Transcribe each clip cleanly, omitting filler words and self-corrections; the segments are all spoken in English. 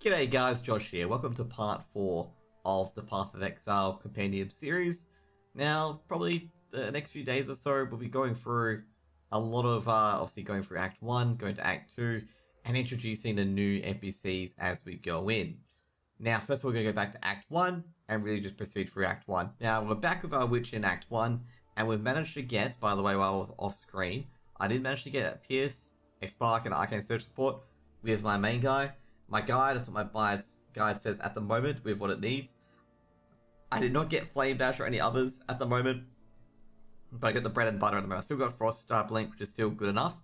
G'day guys, Josh here. Welcome to part 4 of the Path of Exile Compendium series. Now, probably the next few days or so, we'll be going through a lot of, obviously going through Act 1, going to Act 2, and introducing the new NPCs as we go in. Now, first we're going to go back to Act 1, and really just proceed through Act 1. Now, we're back with our witch in Act 1, and we've managed to get, by the way, while I was off screen, I did manage to get a Pierce, a Spark, and Arcane Search support with my main guy. My guide, that's what my guide says at the moment with what it needs. I did not get Flame Dash or any others at the moment, but I got the bread and butter at the moment. I still got Frost Blink, which is still good enough.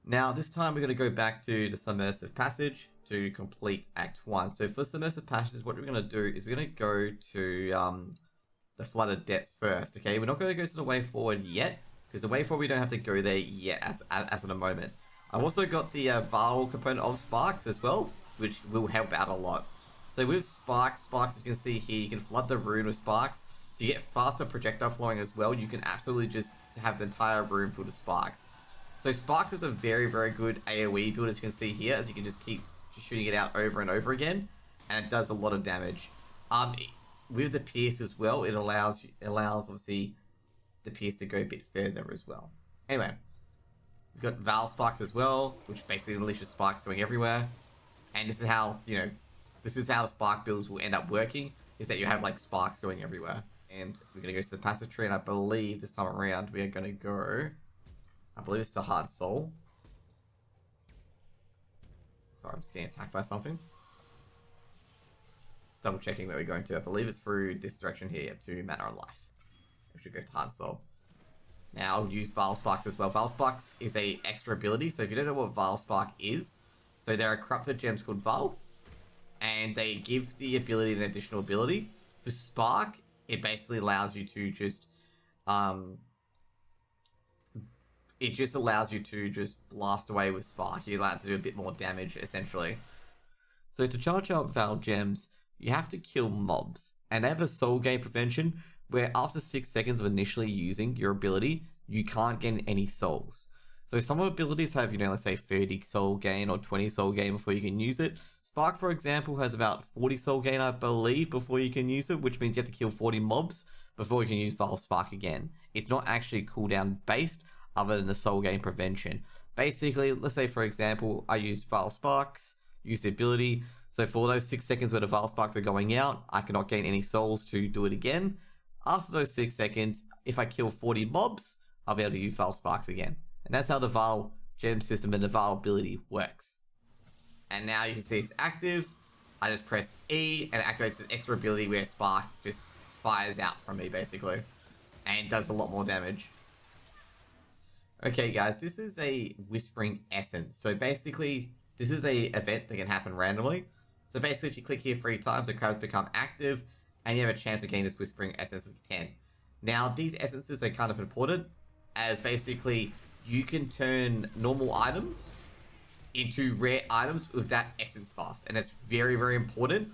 Now, this time we're going to go back to the Submersive Passage to complete Act 1. So for Submersive Passages, what we're going to do is we're going to go to the Flooded Depths first, okay? We're not going to go to the way forward yet, because the way forward we don't have to go there yet as of the moment. I've also got the Vaal component of Sparks as well, which will help out a lot. So with Sparks, as you can see here, you can flood the rune with Sparks. If you get faster projectile flowing as well, you can absolutely just have the entire room filled with Sparks. So Sparks is a very, very good AoE build, as you can see here, as you can just keep shooting it out over and over again, and it does a lot of damage. With the Pierce as well, it allows obviously the Pierce to go a bit further as well. Anyway. We've got Vaal Sparks as well, which basically unleashes Sparks going everywhere. And this is how, this is how the Spark builds will end up working, is that you have, like, Sparks going everywhere. And we're going to go to the Passage Tree, and I believe this time around we are going to go, I believe it's to Hard Soul. Sorry, I'm just getting attacked by something. Just double checking where we're going to. I believe it's through this direction here, to Manner of Life. We should go to Hard Soul. Now, I'll use Vaal Sparks as well. Vaal Sparks is a extra ability, so if you don't know what Vaal Spark is, so there are corrupted gems called Vaal, and they give the ability an additional ability. For Spark, it basically allows you to just, it just allows you to just blast away with Spark. You're allowed to do a bit more damage, essentially. So to charge up Vaal Gems, you have to kill mobs, and they have a soul gain prevention, where after 6 seconds of initially using your ability, you can't gain any souls. So some abilities have, let's say 30 soul gain or 20 soul gain before you can use it. Spark, for example, has about 40 soul gain, I believe, before you can use it, which means you have to kill 40 mobs before you can use Vaal Spark again. It's not actually cooldown based, other than the soul gain prevention. Basically, let's say, for example, I use Vaal Sparks, use the ability, so for those 6 seconds where the Vaal Sparks are going out, I cannot gain any souls to do it again. After those 6 seconds, if I kill 40 mobs, I'll be able to use Vaal Sparks again. And that's how the Vaal gem system and the Vaal ability works. And now you can see it's active. I just press E and it activates this extra ability where Spark just fires out from me, basically. And does a lot more damage. Okay, guys, this is a Whispering Essence. So basically, this is a event that can happen randomly. So basically, if you click here 3 times, the crabs become active, and you have a chance of getting this Whispering Essence with 10. Now, these essences are kind of important, as basically, you can turn normal items into rare items with that essence buff. And it's very, very important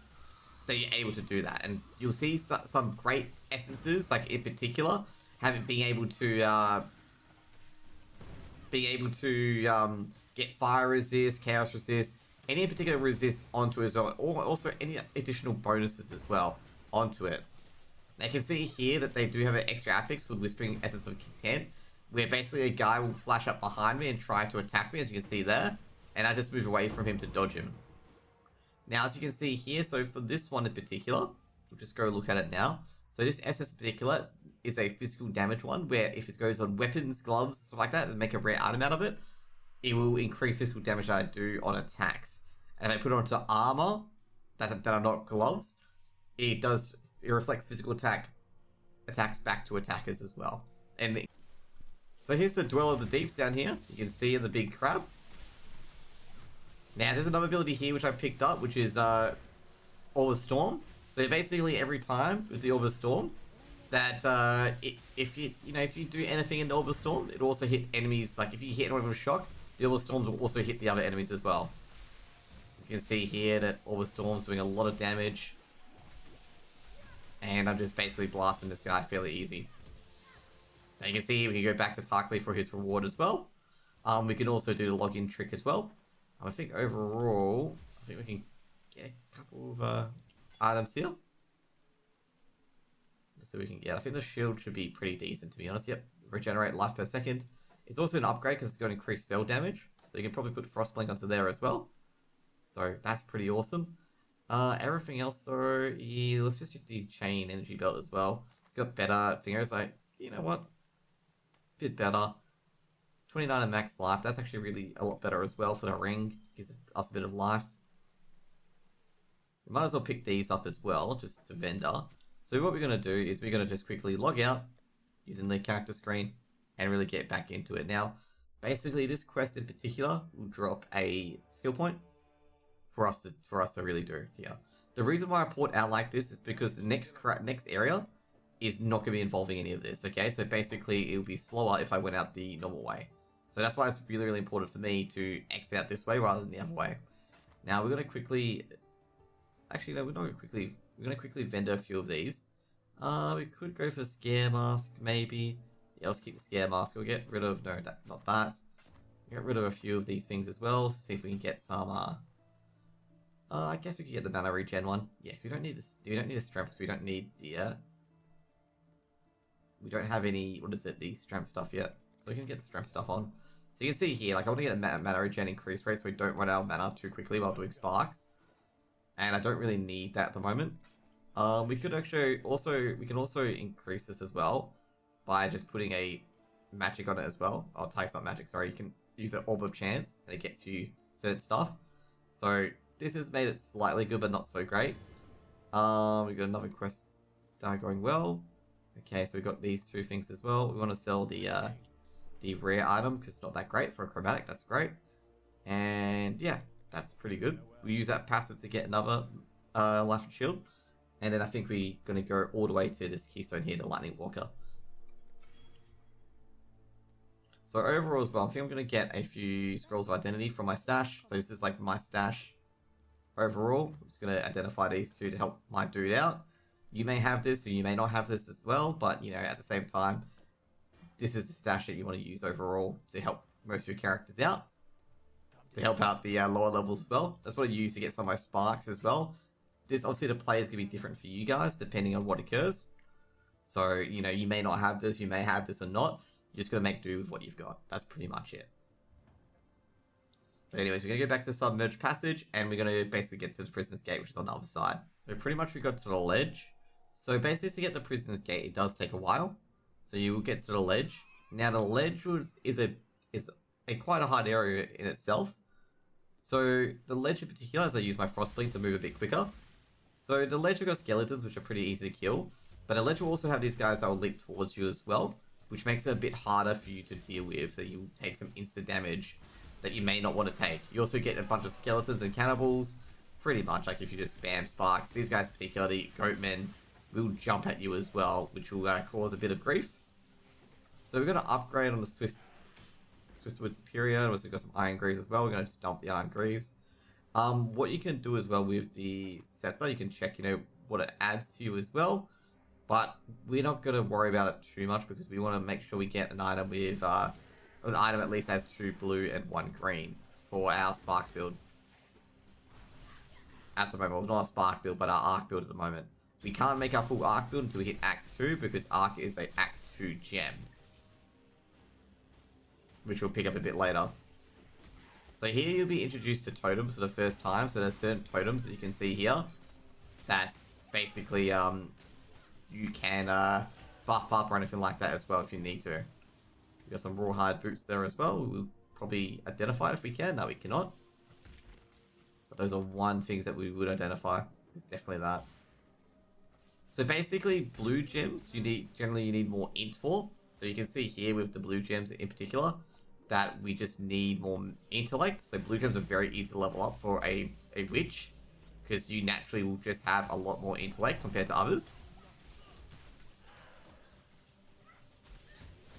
that you're able to do that. And you'll see some great essences, like in particular, being able to get fire resist, chaos resist, any particular resists onto it as well, or also any additional bonuses as well onto it. Now you can see here that they do have an extra affix called Whispering Essence of Content, where basically a guy will flash up behind me and try to attack me, as you can see there, and I just move away from him to dodge him. Now, as you can see here, so for this one in particular, we'll just go look at it now. So this SS in particular is a physical damage one, where if it goes on weapons, gloves, stuff like that, and make a rare item out of it, it will increase physical damage that I do on attacks. And if I put it onto armor that are not gloves, it reflects physical attacks back to attackers as well. And so here's the Dweller of the Deeps down here. You can see in the big crab. Now there's another ability here which I picked up, which is Orb of Storm. So basically every time with the Orb of Storm, that if you do anything in the Orb of Storm, it also hit enemies. Like if you hit anyone with a shock, the Orb of Storms will also hit the other enemies as well. As you can see here that Orb of Storm's doing a lot of damage. And I'm just basically blasting this guy fairly easy. Now you can see we can go back to Tarkleigh for his reward as well. We can also do the login trick as well. I think overall, I think we can items here. Let's see what we can get. I think the shield should be pretty decent, to be honest. Yep, regenerate life per second. It's also an upgrade because it's going to increase spell damage. So you can probably put Frostblink onto there as well. So that's pretty awesome. Everything else though, yeah, let's just get the chain energy belt as well. It's got better fingers. Like, you know what? Bit better. 29 and max life. That's actually really a lot better as well for the ring. Gives us a bit of life. We might as well pick these up as well, just to vendor. So what we're going to do is we're going to just quickly log out using the character screen and really get back into it. Now, basically this quest in particular will drop a skill point for us to really do here. The reason why I put out like this is because the next area is not going to be involving any of this, okay? So basically, it will be slower if I went out the normal way. So that's why it's really, really important for me to exit out this way rather than the other way. Now, we're going to quickly... Actually, no, we're not going to quickly... We're going to quickly vendor a few of these. We could go for Scare Mask, maybe. Yeah, let's keep the Scare Mask. We'll get rid of... No, not that. Get rid of a few of these things as well. See if we can get some... I guess we could get the mana regen one. Yes, we don't need this. We don't need a strength because we don't need the... We don't have any, what is it, the strength stuff yet. So we can get the strength stuff on. So you can see here, like I want to get a mana regen increase rate so we don't run out of mana too quickly while doing sparks. And I don't really need that at the moment. We could actually we can also increase this as well by just putting a magic on it as well. Oh, type's not magic, sorry. You can use the Orb of Chance and it gets you certain stuff. So this has made it slightly good but not so great. We got another quest going well. Okay, so we got these two things as well. We want to sell the rare item because it's not that great for a chromatic. That's great. And yeah, that's pretty good. We use that passive to get another life and shield. And then I think we're going to go all the way to this keystone here, the Lightning Walker. So overall as well, I think I'm going to get a few Scrolls of Identity from my stash. So this is like my stash overall. I'm just going to identify these two to help my dude out. You may have this or you may not have this as well, but you know, at the same time, this is the stash that you want to use overall to help most of your characters out. To help out the lower levels as well. That's what I use to get some of my sparks as well. This obviously the play is going to be different for you guys depending on what occurs. So, you know, you may not have this, you may have this or not. You're just going to make do with what you've got. That's pretty much it. But anyways, we're going to go back to the submerged passage and we're going to basically get to the Prisoner's Gate, which is on the other side. So pretty much we got to the ledge. So basically to get the Prisoner's Gate, it does take a while. So you will get to the ledge. Now the ledge is a quite a hard area in itself. So the ledge in particular, as I use my Frostblink to move a bit quicker. So the ledge have got skeletons, which are pretty easy to kill. But the ledge will also have these guys that will leap towards you as well, which makes it a bit harder for you to deal with. That you take some instant damage that you may not want to take. You also get a bunch of skeletons and cannibals. Pretty much, like if you just spam sparks. These guys particularly, goatmen, will jump at you as well, which will cause a bit of grief. So we're going to upgrade on the Swiftwood Superior. We've also got some Iron Greaves as well. We're going to just dump the Iron Greaves. What you can do as well with the Scepter, you can check, you know, what it adds to you as well. But we're not going to worry about it too much because we want to make sure we get an item with, an item at least has 2 blue and 1 green for our Sparks build. At the moment, well, not a Spark build, but our Arc build at the moment. We can't make our full Arc build until we hit Act 2 because Arc is a Act 2 gem. Which we'll pick up a bit later. So here you'll be introduced to totems for the first time. So there's certain totems that you can see here that basically you can buff up or anything like that as well if you need to. We've got some rawhide boots there as well. We'll probably identify it if we can. No, we cannot. But those are one things that we would identify. It's definitely that. So basically, blue gems, generally you need more int for. So you can see here with the blue gems in particular, that we just need more intellect. So blue gems are very easy to level up for a witch, because you naturally will just have a lot more intellect compared to others.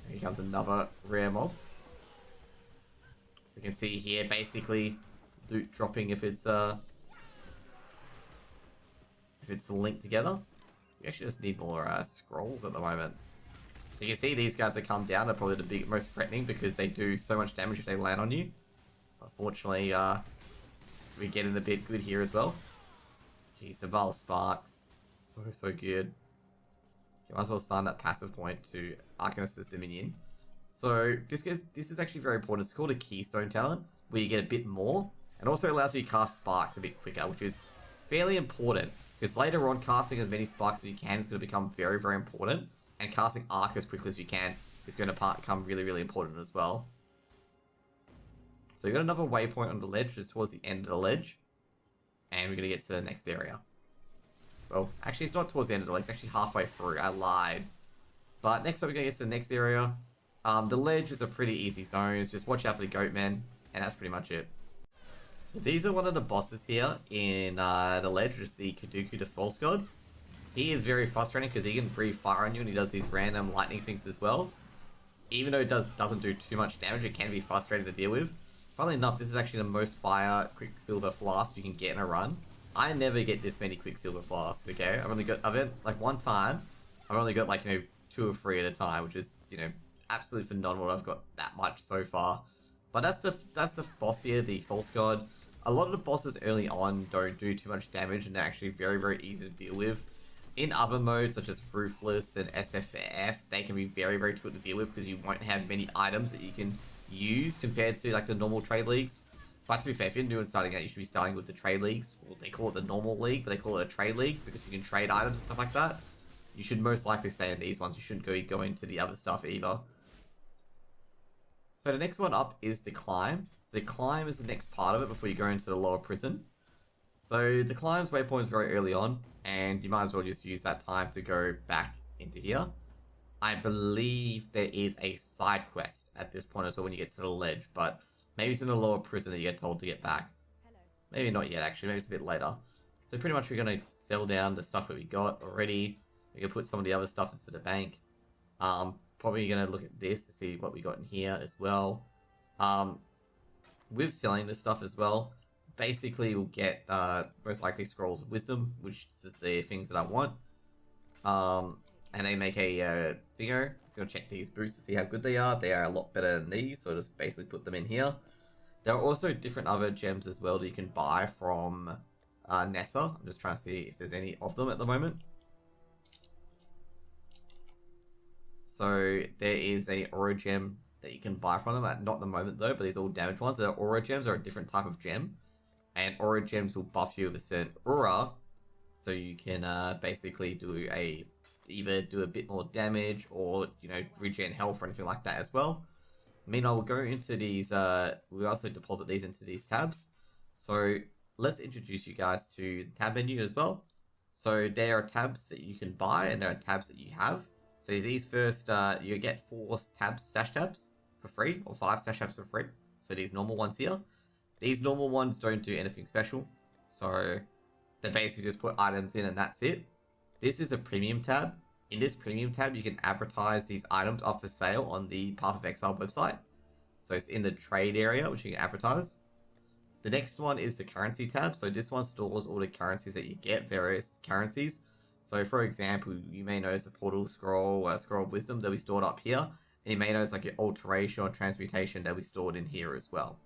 Here comes another rare mob. So you can see here, basically, loot dropping if it's linked together. We actually just need more scrolls at the moment. So you can see these guys that come down are probably the most threatening because they do so much damage if they land on you. Unfortunately, we get in a bit good here as well. Jeez, the Vaal Sparks. So good. You might as well assign that passive point to Arcanist's Dominion. So this is actually very important. It's called a Keystone talent, where you get a bit more, and also allows you to cast Sparks a bit quicker, which is fairly important, because later on casting as many Sparks as you can is going to become very, very important, and casting Arc as quickly as you can is going to become really, really important as well. So you got another waypoint on the ledge, just towards the end of the ledge, and we're going to get to the next area. Well, actually it's not towards the end of the ledge, it's actually halfway through, I lied. But next up we're going to get to the next area. The ledge is a pretty easy zone, it's just watch out for the Goatmen, and that's pretty much it. So these are one of the bosses here in the ledge, which is the Kaduku the False God. He is very frustrating because he can breathe fire on you and he does these random lightning things as well. Even though it doesn't do too much damage, it can be frustrating to deal with. Funnily enough, this is actually the most fire Quicksilver flasks you can get in a run. I never get this many Quicksilver flasks, okay? I've had like one time, I've only got like, 2 or 3 at a time, which is, absolutely phenomenal. I've got that much so far. But that's the boss here, the False God. A lot of the bosses early on don't do too much damage and they're actually very, very easy to deal with. In other modes, such as Ruthless and SFF, they can be very, very difficult to deal with because you won't have many items that you can use compared to like the normal trade leagues. But to be fair, if you're new and starting out, you should be starting with the trade leagues. Well, they call it the normal league, but they call it a trade league because you can trade items and stuff like that. You should most likely stay in these ones. You shouldn't go into the other stuff either. So the next one up is the Climb. So the Climb is the next part of it before you go into the lower prison. So the Climb's waypoint is very early on, and you might as well just use that time to go back into here. I believe there is a side quest at this point as well when you get to the ledge, but maybe it's in the lower prison that you get told to get back. Maybe not yet, actually. Maybe it's a bit later. So pretty much we're going to sell down the stuff that we got already. We're going to put some of the other stuff into the bank. Probably going to look at this to see what we got in here as well. With selling this stuff as well, basically we'll get most likely Scrolls of Wisdom, which is the things that I want. And they make a figure. Just going to check these boots to see how good they are. They are a lot better than these, so just basically put them in here. There are also different other gems as well that you can buy from Nessa. I'm just trying to see if there's any of them at the moment. So there is a aura gem that you can buy from them. Not at the moment though, but these are all damaged ones. The aura gems are a different type of gem. And aura gems will buff you with a certain aura. So you can basically do either do a bit more damage or, regen health or anything like that as well. Meanwhile, we'll go into these, we also deposit these into these tabs. So let's introduce you guys to the tab menu as well. So there are tabs that you can buy and there are tabs that you have. So these first, you get 4 stash tabs for free, or 5 stash tabs for free. So these normal ones here. These normal ones don't do anything special. So they basically just put items in and that's it. This is a premium tab. In this premium tab, you can advertise these items up for sale on the Path of Exile website. So it's in the trade area, which you can advertise. The next one is the currency tab. So this one stores all the currencies that you get, various currencies. So for example, you may notice a portal scroll, a scroll of wisdom that we stored up here. And you may notice like an alteration or transmutation that we stored in here as well.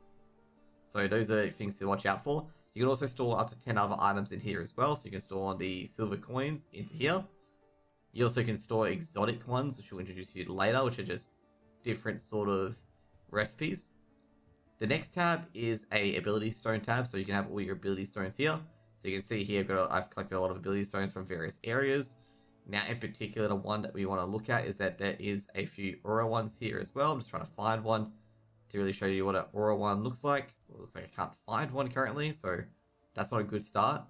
So those are things to watch out for. You can also store up to 10 other items in here as well. So you can store the silver coins into here. You also can store exotic ones, which we'll introduce you to later, which are just different sort of recipes. The next tab is a ability stone tab. So you can have all your ability stones here. So you can see here, I've collected a lot of ability stones from various areas. Now, in particular, the one that we want to look at is that there is a few aura ones here as well. I'm just trying to find one to really show you what an aura one looks like. Well, it looks like I can't find one currently, so that's not a good start.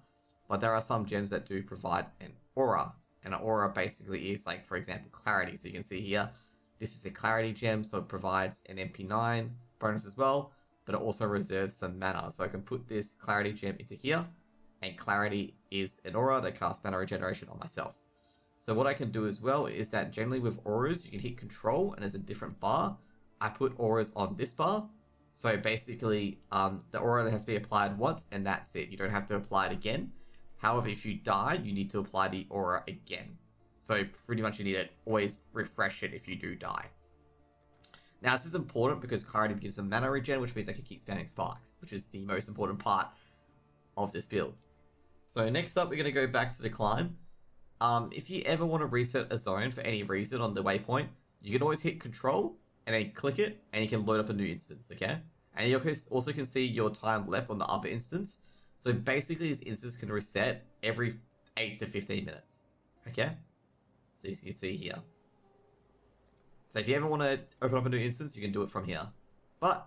But there are some gems that do provide an aura. And an aura basically is like, for example, clarity. So you can see here, this is a clarity gem, so it provides an MP9 bonus as well, but it also reserves some mana. So I can put this clarity gem into here, and clarity is an aura that casts mana regeneration on myself. So what I can do as well is that generally with auras, you can hit control and there's a different bar. I put auras on this bar. So basically, the aura has to be applied once and that's it. You don't have to apply it again. However, if you die, you need to apply the aura again. So pretty much you need to always refresh it if you do die. Now this is important because clarity gives some mana regen, which means I can keep spamming sparks, which is the most important part of this build. So next up, we're going to go back to the climb. If you ever want to reset a zone for any reason on the waypoint, you can always hit Control and then click it, and you can load up a new instance, okay? And you also can see your time left on the other instance. So basically, this instance can reset every 8 to 15 minutes, okay? So you can see here. So if you ever want to open up a new instance, you can do it from here. But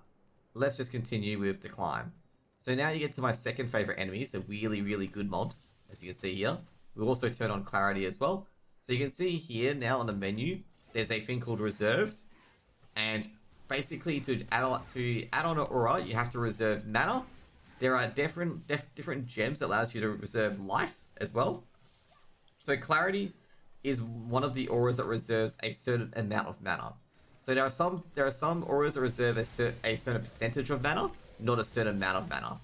let's just continue with the climb. So now you get to my second favorite enemies, the really, really good mobs, as you can see here. We'll also turn on clarity as well. So you can see here now on the menu, there's a thing called reserved. And basically to add on an aura, you have to reserve mana. There are different gems that allows you to reserve life as well. So clarity is one of the auras that reserves a certain amount of mana. So there are some auras that reserve a certain percentage of mana, not a certain amount of mana.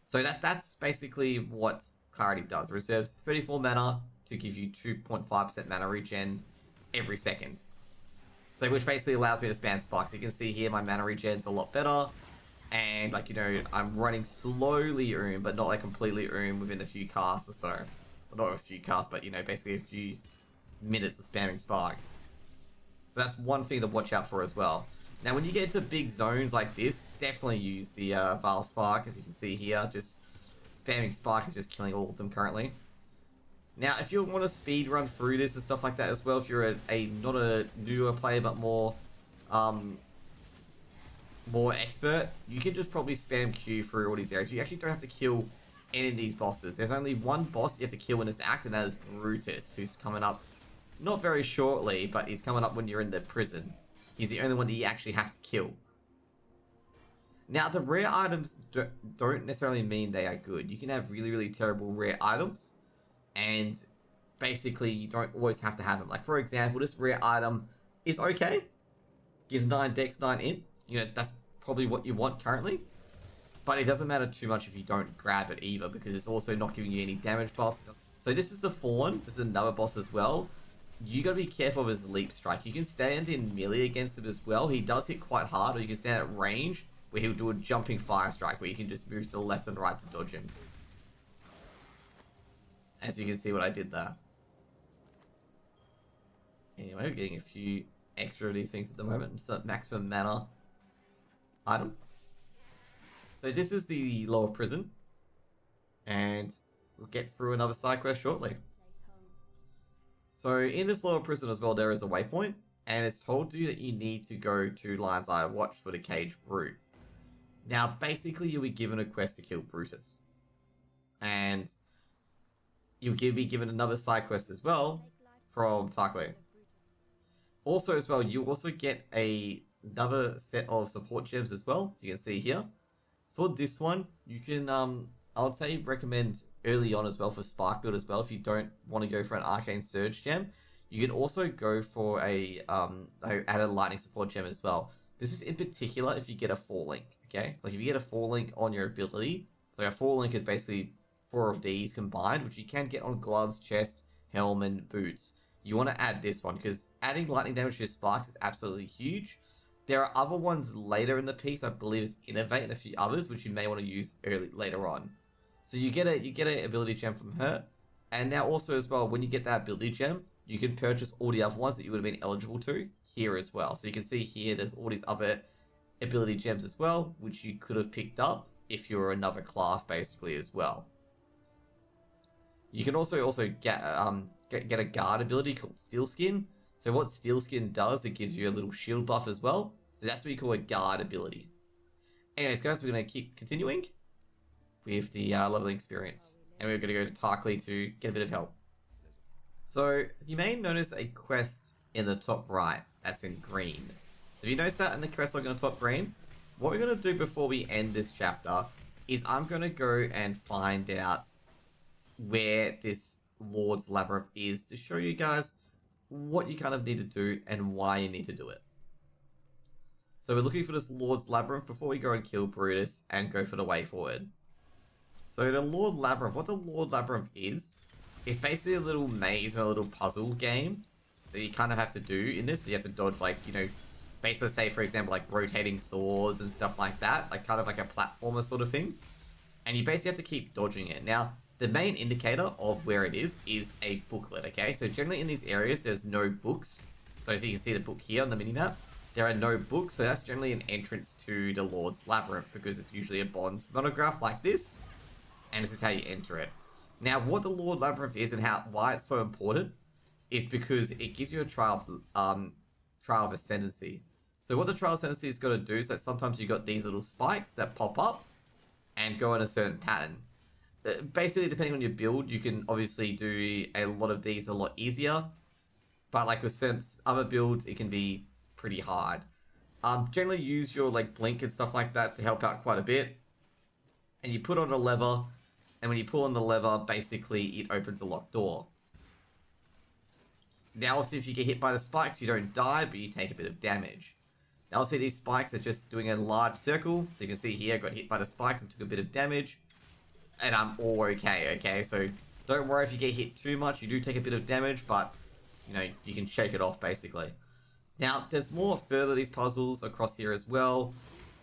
So that's basically what clarity does. It reserves 34 mana to give you 2.5% mana regen every second. So which basically allows me to spam spikes. You can see here my mana regen's a lot better. And like, you know, I'm running slowly but not like completely within a few casts or so. Well, not a few casts, but you know, basically a few minutes of spamming spike. So that's one thing to watch out for as well. Now, when you get into big zones like this, definitely use the Vaal Spark. As you can see here, just spamming spike is just killing all of them currently. Now, if you want to speed run through this and stuff like that as well, if you're not a newer player but more expert, you can just probably spam Q through all these areas. You actually don't have to kill any of these bosses. There's only one boss you have to kill in this act, and that is Ruthless, who's coming up not very shortly, but he's coming up when you're in the prison. He's the only one that you actually have to kill. Now, the rare items don't necessarily mean they are good. You can have really, really terrible rare items, and basically you don't always have to have them. Like, for example, this rare item is okay. Gives 9 dex, 9 int. You know, that's probably what you want currently. But it doesn't matter too much if you don't grab it either, because it's also not giving you any damage buffs. So this is the Fawn. This is another boss as well. You gotta be careful of his leap strike. You can stand in melee against him as well. He does hit quite hard, or you can stand at range, where he'll do a jumping fire strike, where you can just move to the left and right to dodge him. As you can see what I did there. Anyway, we're getting a few extra of these things at the moment. It's a maximum mana item. So this is the lower prison. And we'll get through another side quest shortly. So in this lower prison as well, there is a waypoint, and it's told you that you need to go to Lion's Eye Watch for the Caged Brute. Now, basically, you'll be given a quest to kill Brutus. And you'll be given another side quest as well from Tarkle. Also as well, you also get another set of support gems as well. You can see here. For this one, you can, I would say recommend early on as well for Spark Build as well. If you don't want to go for an Arcane Surge gem, you can also go for a added Lightning Support gem as well. This is in particular if you get a 4-link, okay? Like if you get a 4-link on your ability, so a 4-link is basically 4 of these combined, which you can get on gloves, chest, helm, and boots. You want to add this one, because adding lightning damage to your sparks is absolutely huge. There are other ones later in the piece, I believe it's Innovate and a few others, which you may want to use later on. So you get an ability gem from her, and now also as well, when you get that ability gem, you can purchase all the other ones that you would have been eligible to here as well. So you can see here, there's all these other ability gems as well, which you could have picked up if you were another class basically as well. You can also get a guard ability called Steel Skin. So what Steel Skin does, it gives you a little shield buff as well. So that's what you call a guard ability. Anyways, guys, we're going to keep continuing with the leveling experience. And we're going to go to Tarkle to get a bit of help. So you may notice a quest in the top right that's in green. So if you notice that in the quest log in the top green, what we're going to do before we end this chapter is I'm going to go and find out where this Lord's Labyrinth is to show you guys what you kind of need to do and why you need to do it. So we're looking for this Lord's Labyrinth before we go and kill Brutus and go for the way forward. So the Lord Labyrinth, what the Lord Labyrinth is, it's basically a little maze and a little puzzle game that you kind of have to do in this. So you have to dodge, like, you know, basically say, for example, like rotating swords and stuff like that, like kind of like a platformer sort of thing. And you basically have to keep dodging it. Now, the main indicator of where it is a booklet, okay? So generally in these areas, there's no books. So you can see the book here on the minimap. There are no books, so that's generally an entrance to the Lord's Labyrinth, because it's usually a Bond monograph like this, and this is how you enter it. Now, what the Lord Labyrinth is and why it's so important is because it gives you a trial of Ascendency. So what the trial of Ascendency is going to do is that sometimes you got these little spikes that pop up and go in a certain pattern. Basically, depending on your build, you can obviously do a lot of these a lot easier. But like with some other builds, it can be pretty hard. Generally use your like blink and stuff like that to help out quite a bit. And you put on a lever, and when you pull on the lever, basically it opens a locked door. Now, obviously, if you get hit by the spikes, you don't die, but you take a bit of damage. Now, obviously, these spikes are just doing a large circle. So you can see here, I got hit by the spikes and took a bit of damage. And I'm all okay, okay? So don't worry if you get hit too much. You do take a bit of damage, but, you know, you can shake it off, basically. Now, there's more further these puzzles across here as well.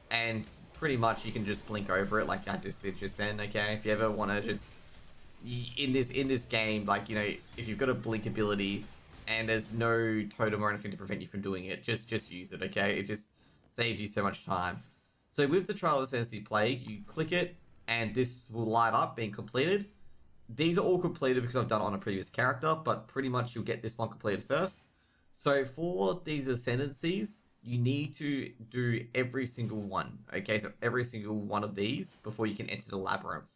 And pretty much you can just blink over it like I just did just then, okay? If you ever want to just... In this game, like, you know, if you've got a blink ability and there's no totem or anything to prevent you from doing it, just use it, okay? It just saves you so much time. So with the Trial of Ascendency Plague, you click it, and this will light up being completed. These are all completed because I've done it on a previous character, but pretty much you'll get this one completed first. So for these Ascendancies, you need to do every single one, okay? So every single one of these before you can enter the Labyrinth.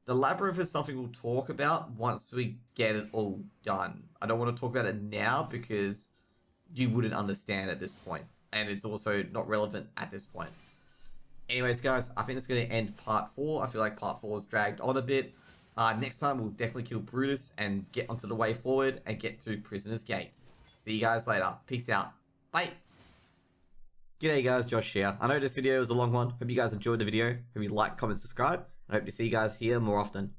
The Labyrinth is something we'll talk about once we get it all done. I don't want to talk about it now because you wouldn't understand at this point. And it's also not relevant at this point. Anyways, guys, I think it's going to end part 4. I feel like part 4 is dragged on a bit. Next time, we'll definitely kill Brutus and get onto the way forward and get to Prisoner's Gate. See you guys later. Peace out. Bye. G'day guys, Josh here. I know this video was a long one. Hope you guys enjoyed the video. Hope you like, comment, subscribe. I hope to see you guys here more often.